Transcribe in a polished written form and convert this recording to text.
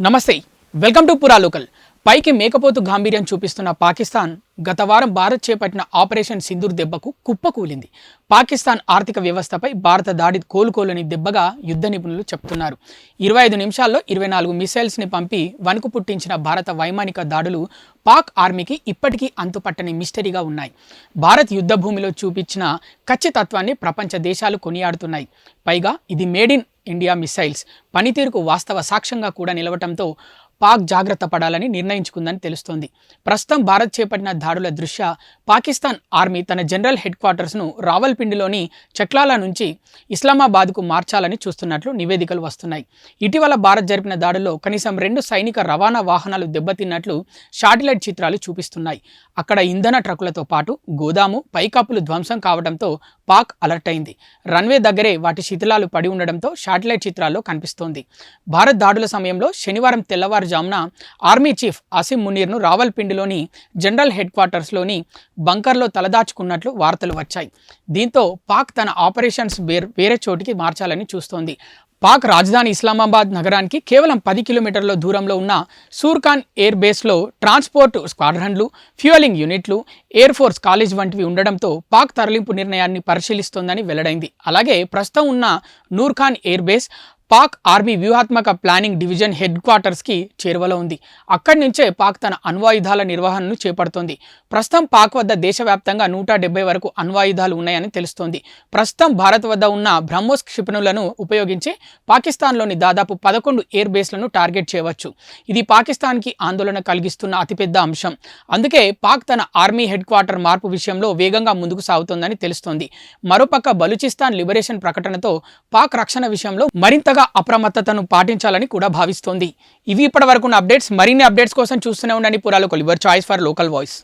నమస్తే, welcome to పురా local. పైకి మేకపోతు గాంభీర్యం చూపిస్తున్న పాకిస్తాన్ గత వారం భారత్ చేపట్టిన ఆపరేషన్ సింధూర్ దెబ్బకు కుప్పకూలింది. పాకిస్తాన్ ఆర్థిక వ్యవస్థపై భారత దాడి కోలుకోలేని దెబ్బగా యుద్ధ నిపుణులు చెప్తున్నారు. 25 నిమిషాల్లో 24 మిసైల్స్ని పంపి వణుకు పుట్టించిన భారత వైమానిక దాడులు పాక్ ఆర్మీకి ఇప్పటికీ అంతుపట్టని మిస్టరీగా ఉన్నాయి. భారత్ యుద్ధ భూమిలో చూపించిన ఖచ్చితత్వాన్ని ప్రపంచ దేశాలు కొనియాడుతున్నాయి. పైగా ఇది మేడ్ ఇన్ ఇండియా మిసైల్స్ పనితీరుకు వాస్తవ సాక్ష్యంగా కూడా నిలవటంతో పాక్ జాగ్రత్త పడాలని నిర్ణయించుకుందని తెలుస్తోంది. ప్రస్తుతం భారత్ చేపట్టిన దాడుల దృష్ట్యా పాకిస్తాన్ ఆర్మీ తన జనరల్ హెడ్ క్వార్టర్స్ను రావల్పిండిలోని చక్లాల నుంచి ఇస్లామాబాద్కు మార్చాలని చూస్తున్నట్లు నివేదికలు వస్తున్నాయి. ఇటీవల భారత్ జరిపిన దాడుల్లో కనీసం 2 సైనిక రవాణా వాహనాలు దెబ్బతిన్నట్లు శాటిలైట్ చిత్రాలు చూపిస్తున్నాయి. అక్కడ ఇంధన ట్రక్కులతో పాటు గోదాము పైకప్పులు ధ్వంసం కావడంతో పాక్ అలర్ట్ అయింది. రన్వే దగ్గరే వాటి శిథిలాలు పడి ఉండడంతో శాటిలైట్ చిత్రాల్లో కనిపిస్తోంది. భారత్ దాడుల సమయంలో శనివారం తెల్లవారుజామున ఆర్మీ చీఫ్ ఆసిమ్ మునీర్ను రావల్పిండిలోని జనరల్ హెడ్ క్వార్టర్స్లోని బంకర్లో తలదాచుకున్నట్లు వార్తలు వచ్చాయి. దీంతో పాక్ తన ఆపరేషన్స్ వేరే చోటికి మార్చాలని చూస్తోంది. పాక్ రాజధాని ఇస్లామాబాద్ నగరానికి కేవలం 10 కిలోమీటర్ల దూరంలో ఉన్న సూర్ఖాన్ ఎయిర్ బేస్లో ట్రాన్స్పోర్ట్ స్క్వాడ్రన్లు, ఫ్యూయలింగ్ యూనిట్లు, ఎయిర్ ఫోర్స్ కాలేజ్ వంటివి ఉండడంతో పాక్ తరలింపు నిర్ణయాన్ని పరిశీలిస్తోందని వెల్లడైంది. అలాగే ప్రస్తుతం ఉన్న Nur Khan air base Pak army వ్యూహాత్మక ప్లానింగ్ డివిజన్ హెడ్ క్వార్టర్స్కి చేరువలో ఉంది. అక్కడి నుంచే పాక్ తన అణ్వాయుధాల నిర్వహణను చేపడుతోంది. ప్రస్తుతం పాక్ వద్ద దేశవ్యాప్తంగా 170 వరకు అణ్వాయుధాలు ఉన్నాయని తెలుస్తోంది. ప్రస్తుతం భారత్ వద్ద ఉన్న బ్రహ్మోస్ క్షిపణులను ఉపయోగించి పాకిస్తాన్లోని దాదాపు 11 ఎయిర్ బేస్లను టార్గెట్ చేయవచ్చు. ఇది పాకిస్తాన్కి ఆందోళన కలిగిస్తున్న అతిపెద్ద అంశం. అందుకే పాక్ తన ఆర్మీ హెడ్ క్వార్టర్ మార్పు విషయంలో వేగంగా ముందుకు సాగుతోందని తెలుస్తోంది. మరోపక్క బలూచిస్తాన్ లిబరేషన్ ప్రకటనతో పాక్ రక్షణ విషయంలో మరింతగా అప్రమత్తతను పాటించాలని కూడా భావిస్తోంది. ఇవి ఇప్పటి వరకు అప్డేట్స్. మరిన్ని అప్డేట్స్ కోసం చూస్తూనే ఉండండి పురా local, your choice for local voice.